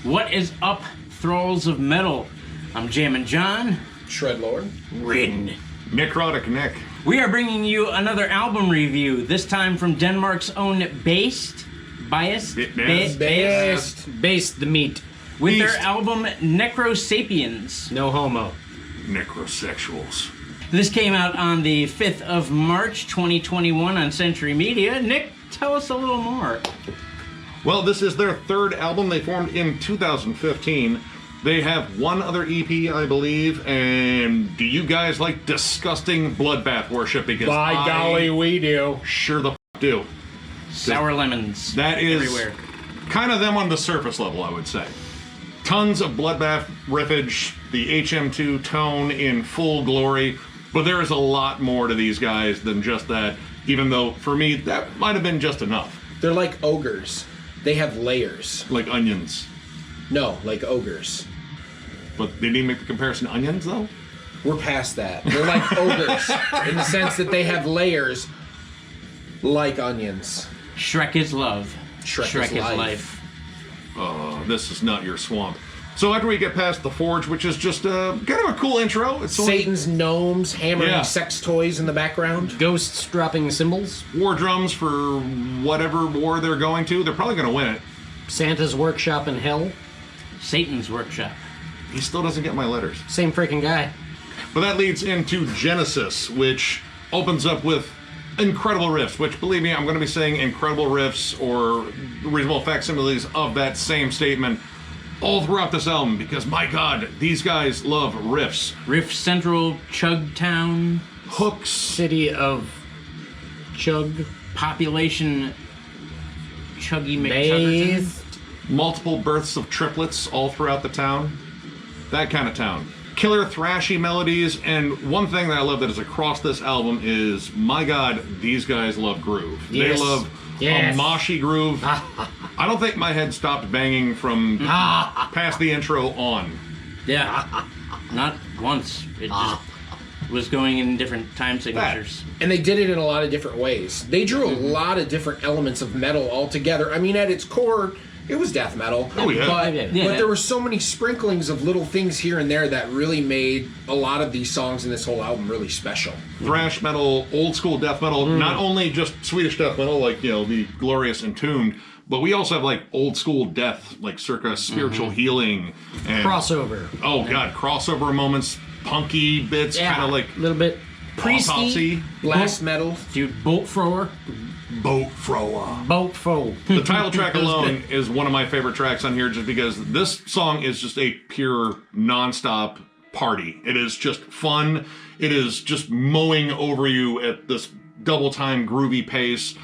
What is up, Thralls of Metal? I'm Jammin Jon. Shredlord. Rin. Necrotic Nick. We are bringing you another album review, this time from Denmark's own Baest. Baest the meat. With Beast. their album Necro Sapiens. No homo. Necrosexuals. This came out on the 5th of March, 2021 on Century Media. Nick, tell us a little more. Well, this is their third album. They formed in 2015. They have one other EP, I believe. And do you guys like disgusting bloodbath worship? Because By golly, we do. Sure the do. Sour lemons. That is everywhere. kind of them on the surface level, I would say. Tons of bloodbath riffage, the HM2 tone in full glory, but there is a lot more to these guys than just that, even though, for me, that might have been just enough. They're like ogres. They have layers. Like onions. No, like ogres. But they didn't make the comparison to onions, though? We're past that. They're like ogres in the sense that they have layers like onions. Shrek is love. Shrek is life. This is not your swamp. So after we get past The Forge, which is just kind of a cool intro. It's Satan's gnomes hammering Yeah. sex toys in the background. Ghosts dropping cymbals. war drums for whatever war they're going to. They're probably going to win it. Santa's workshop in hell. Satan's workshop. He still doesn't get my letters. Same freaking guy. But that leads into Genesis, which opens up with incredible riffs, which, believe me, I'm going to be saying incredible riffs or reasonable facsimiles of that same statement all throughout this album, because, my God, these guys love riffs. Riff Central, Chug Town, Hooks. City of Chug. population, Chuggy McChuggerton. Baest. Multiple births of triplets all throughout the town. That kind of town. Killer thrashy melodies, and one thing that I love that is across this album is, my God, these guys love groove. Yes. They love Yes. a moshy groove. I don't think my head stopped banging from past the intro on. Yeah, not once. It just was going in different time signatures. And they did it in a lot of different ways. They drew a lot of different elements of metal all together. I mean, at its core, it was death metal. Oh, yeah. But, Yeah. but there were so many sprinklings of little things here and there that really made a lot of these songs in this whole album really special. Thrash metal, old school death metal, not only just Swedish death metal, like, you know, the glorious Entombed, but we also have, like, old school death, like circa spiritual healing. And, Crossover. oh, God, crossover moments, punky bits, kind of like a little bit priesty. autopsy. Blast metal. Dude, Bolt Thrower. Boat thrower. Boat foe. The title track alone is one of my favorite tracks on here just because this song is just a pure non-stop party. It is just fun. It is just mowing over you at this double-time groovy pace.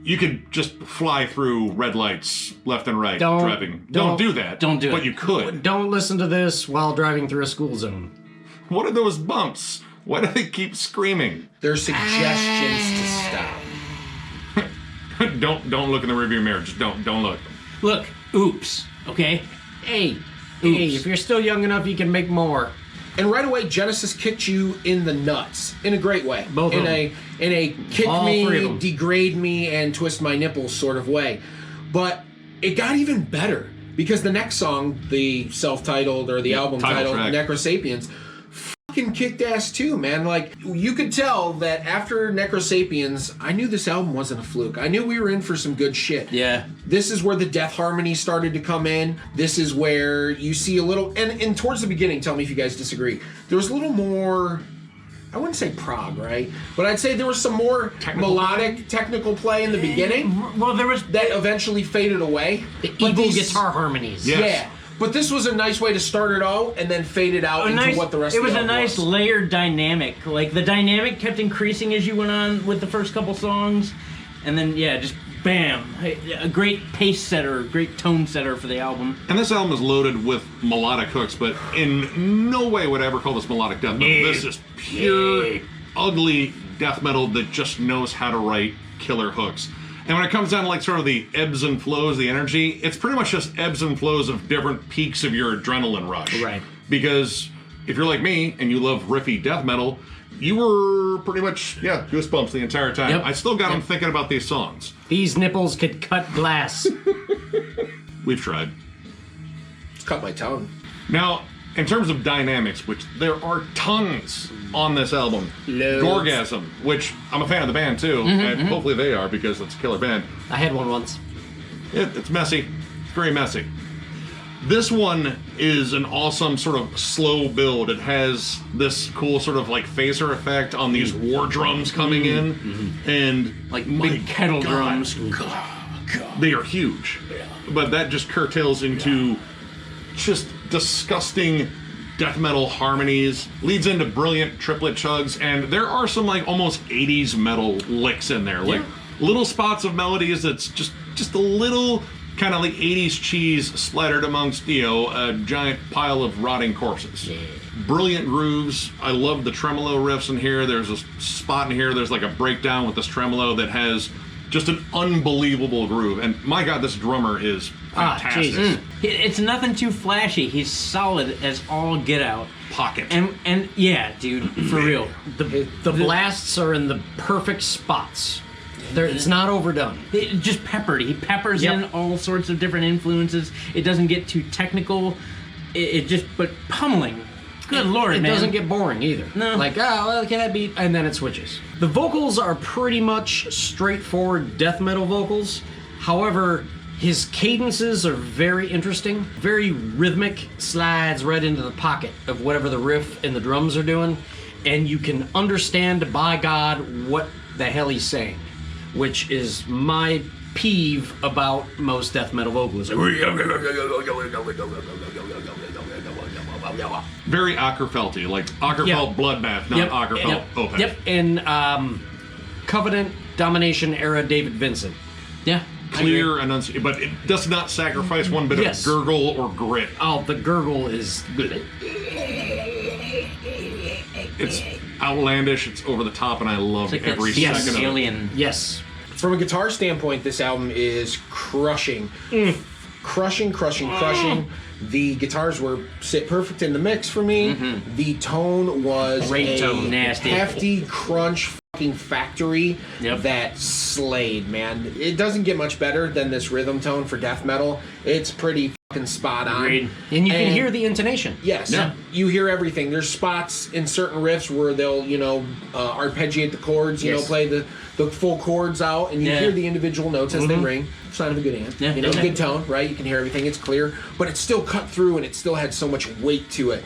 You could just fly through red lights left and right driving. Don't do that. Don't do it. But you could. Don't listen to this while driving through a school zone. What are those bumps? Why do they keep screaming? They're suggestions to stop. Don't look in the rearview mirror. Just don't look. Look, oops, okay? Hey, if you're still young enough, you can make more. And right away, Genesis kicked you in the nuts in a great way. Both of in a kick All three of me, them. degrade me, and twist my nipples sort of way. But it got even better because the next song, the self-titled or the album title titled track. Necro Sapiens, fucking kicked ass too, man. Like, you could tell that after Necro Sapiens, I knew this album wasn't a fluke. I knew we were in for some good shit. Yeah. This is where the death harmony started to come in. This is where you see a little, and towards the beginning, tell me if you guys disagree, there was a little more, I wouldn't say prog, right? But I'd say there was some more melodic, technical play in the beginning Well, there was... that eventually faded away. The But evil these- guitar harmonies. Yeah. Yeah. But this was a nice way to start it out and then fade it out into what the rest it of the was a album nice layered dynamic. Like, the dynamic kept increasing as you went on with the first couple songs. And then, yeah, just bam. A great pace setter, great tone setter for the album. And this album is loaded with melodic hooks, but in no way would I ever call this melodic death metal. This is pure, ugly death metal that just knows how to write killer hooks. And when it comes down to like sort of the ebbs and flows, the energy, it's pretty much just ebbs and flows of different peaks of your adrenaline rush. Right. Because if you're like me and you love riffy death metal, you were pretty much, goosebumps the entire time. Yep. I still got them thinking about these songs. These nipples could cut glass. We've tried. cut my tongue. Now, in terms of dynamics, which there are tons on this album, Loads. Gorgasm, which I'm a fan of the band too, and hopefully they are because it's a killer band. I had one once. It's messy. It's very messy. This one is an awesome sort of slow build. It has this cool sort of like phaser effect on these war drums coming in, and Like my big kettle God, drums. they are huge. But that just curtails into just disgusting death metal harmonies, leads into brilliant triplet chugs, and there are some like almost 80s metal licks in there, like little spots of melodies that's just a little kind of like 80s cheese splattered amongst, you know, a giant pile of rotting corpses. Brilliant grooves. I love the tremolo riffs in here. There's a spot in here, there's like a breakdown with this tremolo that has just an unbelievable groove. And my God, this drummer is fantastic. Jesus. It's nothing too flashy. He's solid as all get out. Pocket. And yeah, dude, for real. The blasts are in the perfect spots. It's not overdone. It just peppered. He peppers Yep. in all sorts of different influences. It doesn't get too technical. It just, but pummeling. Good lord, It man. doesn't get boring either. No. Like, oh, well, can that beat? And then it switches. The vocals are pretty much straightforward death metal vocals. However, his cadences are very interesting, very rhythmic, slides right into the pocket of whatever the riff and the drums are doing, and you can understand, by God, what the hell he's saying, which is my peeve about most death metal vocalists. Very Ockerfelty, like Ockerfelt Yeah. Bloodbath, not Ockerfelt Opeth. Yep. In Covenant Domination era David Vincent. Yeah. Clear enunciation, but it does not sacrifice one bit Yes. of gurgle or grit. Oh, the gurgle is good. It's outlandish, it's over the top, and I love It's like every that Yes. second of it. alien. Yes. From a guitar standpoint, this album is crushing. Crushing. The guitars were sit perfect in the mix for me. The tone was Great a tone. Nasty. hefty crunch fucking factory Yep. that slayed, man. It doesn't get much better than this rhythm tone for death metal. It's pretty fucking spot on. Agreed. And you can hear the intonation. Yes, Yeah. you hear everything. There's spots in certain riffs where they'll, arpeggiate the chords, Yes. play the full chords out, and you Yeah. hear the individual notes as they ring. Sign of a good hand. Yeah. Good tone, right? You can hear everything. It's clear, but it's still cut through, and it still had so much weight to it.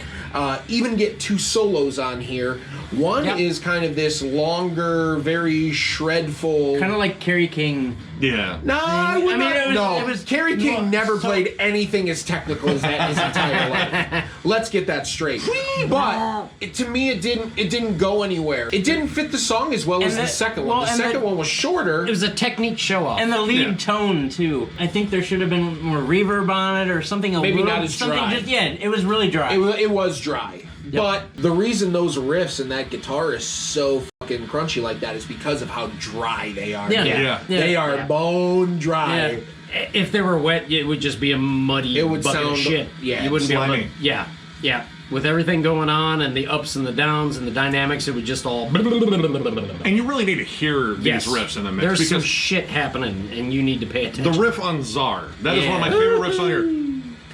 Even get two solos on here. One Yep. is kind of this longer, very shredful. Kind of like Kerry King. Yeah. No, I would mean, not. it was Kerry King well, never so- played anything as technical as that his entire life. Let's get that straight. But to me, it didn't go anywhere. It didn't fit the song as well as the second one. The second one was shorter. It was a technique show off. And the lead Yeah. tone too. I think there should have been more reverb on it or something. Maybe not as dry. It was really dry. It was dry. But the reason those riffs and that guitar is so fucking crunchy like that is because of how dry they are. Yeah. Yeah. They are bone dry. Yeah. If they were wet, it would just be a muddy It would bucket sound- of shit. yeah, You wouldn't be able slimy. to... Yeah. With everything going on and the ups and the downs and the dynamics, it would just all... And you really need to hear these Yes. riffs in the mix There's some because shit happening, and you need to pay attention. the riff on Czar, that is one of my favorite riffs on here.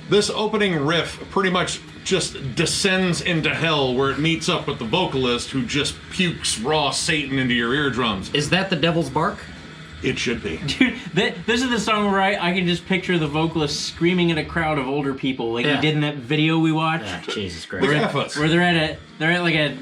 This opening riff pretty much just descends into hell where it meets up with the vocalist who just pukes raw Satan into your eardrums. Is that the Devil's Bark? It should be. Dude, this is the song where I can just picture the vocalist screaming at a crowd of older people like Yeah. he did in that video we watched. Jesus Christ. Look at that. Where they're at like a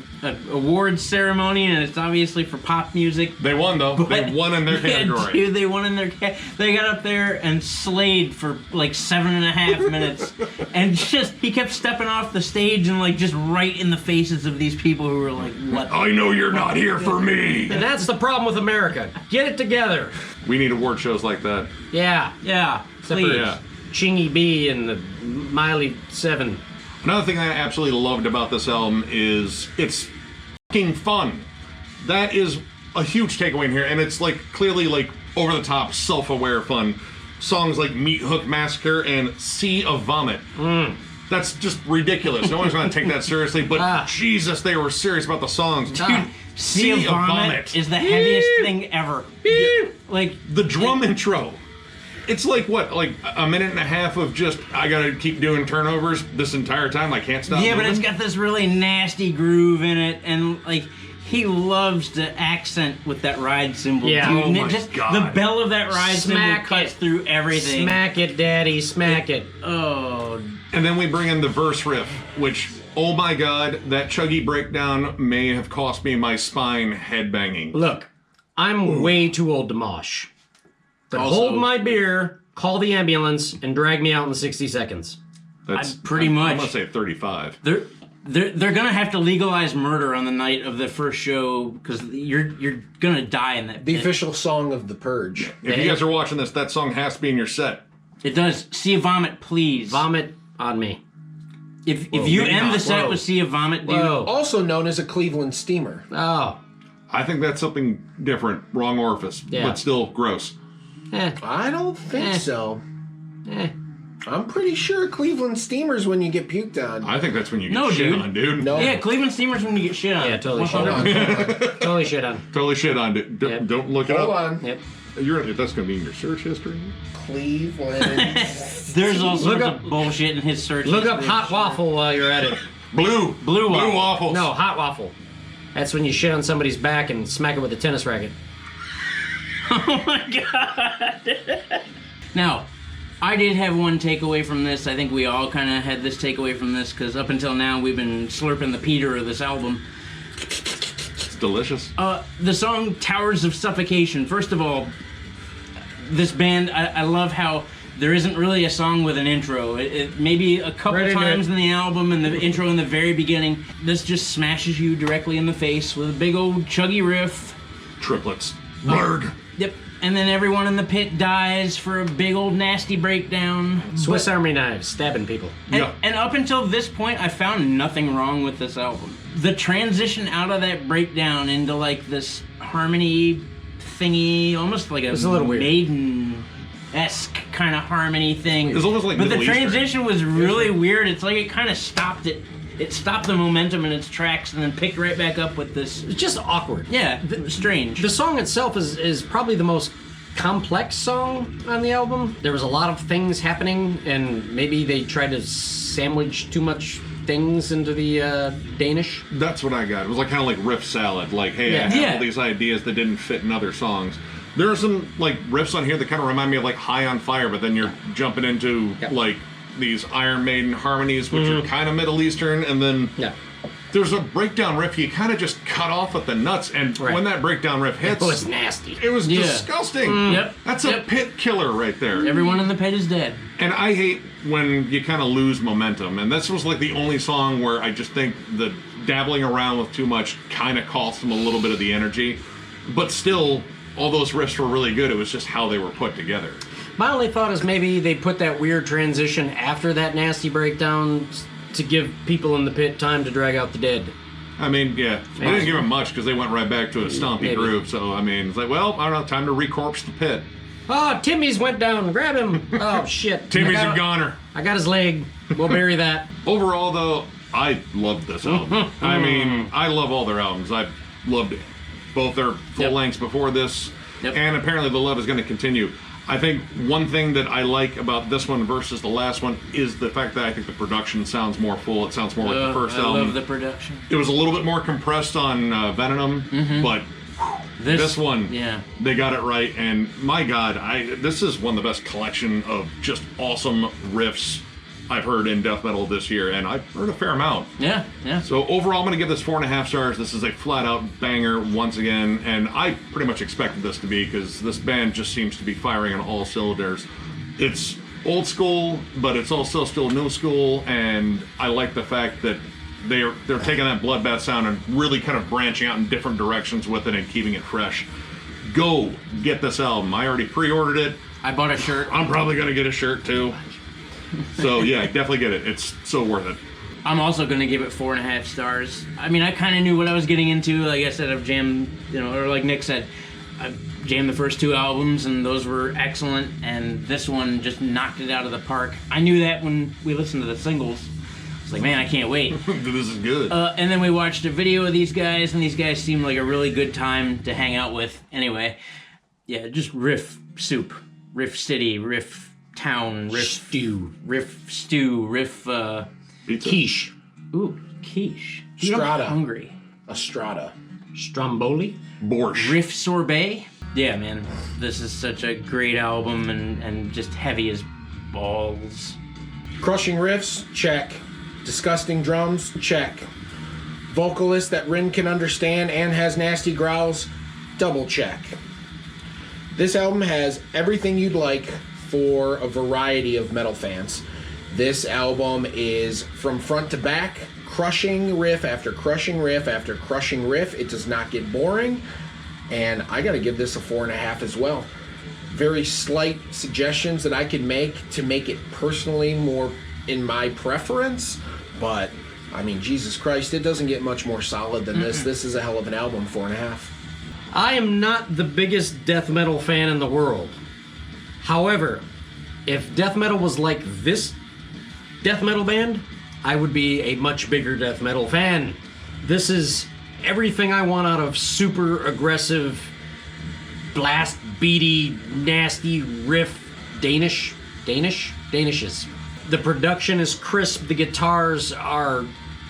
awards ceremony and it's obviously for pop music. They won though. They won in their Yeah, category. dude, they won in their they got up there and slayed for like 7.5 minutes, and just he kept stepping off the stage and like just right in the faces of these people who were like, "What?" I know you're not here for me. And that's the problem with America. Get it together. We need award shows like that. Yeah. Yeah, Except please. for Yeah. Chingy B and the Miley 7. Another thing I absolutely loved about this album is it's fucking fun. That is a huge takeaway in here, and it's like clearly like over the top, self-aware fun. Songs like Meat Hook Massacre and Sea of Vomit. That's just ridiculous. No one's gonna take that seriously, but Jesus, they were serious about the songs. Dude, Sea of Vomit is the heaviest thing ever. Like The drum intro. It's like what, like a minute and a half of just I gotta keep doing turnovers this entire time. I can't stop. Yeah, but moving. it's got this really nasty groove in it, and like he loves to accent with that ride cymbal. Yeah. too. Oh And my just God. the bell of that ride Smack cymbal cuts it. through everything. Smack it, Daddy, smack it. Oh, And then we bring in the verse riff, which, oh my God, that chuggy breakdown may have cost me my spine headbanging. Look, I'm way too old to mosh. But Also- hold my beer, call the ambulance, and drag me out in 60 seconds. That's pretty I'm much. gonna say 35. they're gonna have to legalize murder on the night of the first show because you're gonna die in that. The pit. official song of the Purge. If you guys are watching this, that song has to be in your set. It does. See a vomit, please. Vomit on me. If you maybe end not. the set Whoa. with see a vomit, dude. Whoa. Also known as a Cleveland steamer. Oh. I think that's something different. Wrong orifice, Yeah. but still gross. I don't think so. Eh. I'm pretty sure Cleveland steamers when you get puked on. I think that's when you get No, shit dude. on, dude. No. Yeah, Cleveland Steamers when you get shit on. Yeah, totally shit 100%. on. Totally shit on. Totally shit on, dude. Yep. Don't look it Hold up. on. Yep. That's going to be in your search history. Cleveland. There's all sorts up- of bullshit in his search. Look up history. hot waffle while you're at it. Blue waffles. No, hot waffle. That's when you shit on somebody's back and smack it with a tennis racket. Oh my god. Now, I did have one takeaway from this. I think we all kind of had this takeaway from this because up until now we've been slurping the Peter of this album. It's delicious. The song Towers of Suffocation. First of all, this band, I love how there isn't really a song with an intro. It maybe a couple Right into times it. in the album and the intro in the very beginning. This just smashes you directly in the face with a big old chuggy riff. Triplets. Blurg. Yep. And then everyone in the pit dies for a big old nasty breakdown. Swiss Army knives, stabbing people. And up until this point, I found nothing wrong with this album. The transition out of that breakdown into like this harmony thingy, almost like a little weird. Maiden-esque kind of harmony thing. It was almost like but the Middle Eastern. transition was really weird. It's like it kind of stopped it. It stopped the momentum in its tracks and then picked right back up with this. It's just awkward. Yeah, strange. The song itself is probably the most complex song on the album. There was a lot of things happening, and maybe they tried to sandwich too much things into the Danish. That's what I got. It was like kind of like riff salad. Like, hey, I Yeah. have Yeah. all these ideas that didn't fit in other songs. There are some like riffs on here that kind of remind me of like High on Fire, but then you're jumping into Yep. like these Iron Maiden harmonies, which are kind of Middle Eastern, and then Yeah. there's a breakdown riff you kind of just cut off at the nuts, and Right. when that breakdown riff hits, It was nasty. it was Yeah. disgusting. Yep. That's a Yep. pit killer right there. Everyone in the pit is dead. And I hate when you kind of lose momentum. And this was like the only song where I just think the dabbling around with too much kind of cost them a little bit of the energy. But still, all those riffs were really good. It was just how they were put together. My only thought is maybe they put that weird transition after that nasty breakdown to give people in the pit time to drag out the dead. I mean, yeah, they didn't give them much because they went right back to a stompy Maybe. groove. So, I mean, it's like, well, I don't know, time to recorpse the pit. Oh, Timmy's went down. Grab him. Oh, shit. Timmy's I a got- goner. I got his leg. We'll bury that. Overall, though, I loved this album. I mean, I love all their albums. I've loved both their full lengths before this, and apparently the love is going to continue. I think one thing that I like about this one versus the last one is the fact that I think the production sounds more full. It sounds more like the first I album. love the production. It was a little bit more compressed on Venom, but this one, yeah. they got it right. And my God, this is one of the best collection of just awesome riffs I've heard in death metal this year, and I've heard a fair amount. Yeah, yeah. So overall, I'm going to give this 4.5 stars. This is a flat-out banger once again, and I pretty much expected this to be because this band just seems to be firing on all cylinders. It's old school, but it's also still new school, and I like the fact that they're taking that bloodbath sound and really kind of branching out in different directions with it and keeping it fresh. Go get this album. I already pre-ordered it. I bought a shirt. I'm probably going to get a shirt too. So yeah, definitely get it. It's so worth it. I'm also gonna give it 4.5 stars. I mean, I kind of knew what I was getting into. Like I said, I've jammed, or like Nick said, I've jammed the first 2 albums, and those were excellent. And this one just knocked it out of the park. I knew that when we listened to the singles. It's like, man, I can't wait. This is good. And then we watched a video of these guys, and these guys seemed like a really good time to hang out with. Anyway, yeah, just riff soup. Riff City, Riff Town, Riff Stew. Riff Stew, Riff Pizza. Quiche. ooh, quiche. Dude, Strata. I'm hungry. Estrada. Stromboli. Borscht. Riff Sorbet. Yeah, man, this is such a great album and just heavy as balls. Crushing riffs, check. Disgusting drums, check. Vocalist that Rin can understand and has nasty growls, double check. This album has everything you'd like for a variety of metal fans. This album is from front to back, crushing riff after crushing riff after crushing riff. It does not get boring, and I gotta give this a 4.5 as well. Very slight suggestions that I could make to make it personally more in my preference, but I mean, Jesus Christ, it doesn't get much more solid than this. This is a hell of an album, 4.5. I am not the biggest death metal fan in the world. However, if death metal was like this death metal band, I would be a much bigger death metal fan. This is everything I want out of super aggressive, blast beady, nasty riff Danishes. The production is crisp, the guitars are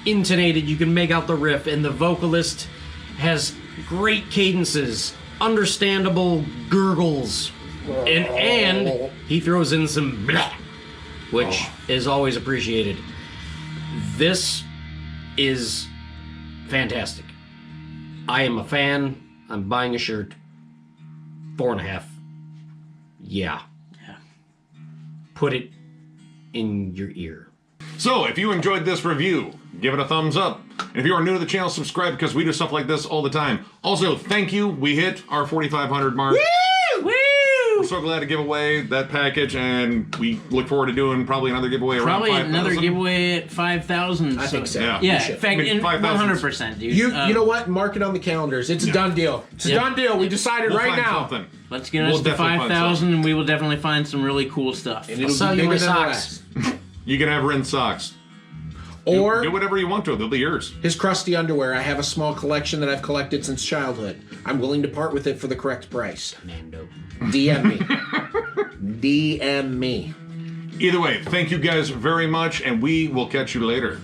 intonated, you can make out the riff, and the vocalist has great cadences, understandable gurgles, and he throws in some blah, which is always appreciated. This is fantastic. I am a fan. I'm buying a shirt. 4.5. Yeah. Put it in your ear. So, if you enjoyed this review, give it a thumbs up. And if you are new to the channel, subscribe because we do stuff like this all the time. Also, thank you. We hit our 4,500 mark. Woo! We're so glad to give away that package, and we look forward to doing probably another giveaway around Probably 5,000. another giveaway at 5,000. I think so. Yeah. Yeah, You in should. fact, I mean, 5,000. 100%, dude. You know what? Mark it on the calendars. It's a done deal. It's a Yep. done deal. We decided We'll right find now. something. Let's get We'll us to definitely find 5,000, and we will definitely find some really cool stuff. And it'll sell be you bigger my than socks. the rest. You can have Rin socks. Or Do whatever you want to. They'll be yours. his crusty underwear. I have a small collection that I've collected since childhood. I'm willing to part with it for the correct price. Mando. DM me. DM me. Either way, thank you guys very much, and we will catch you later.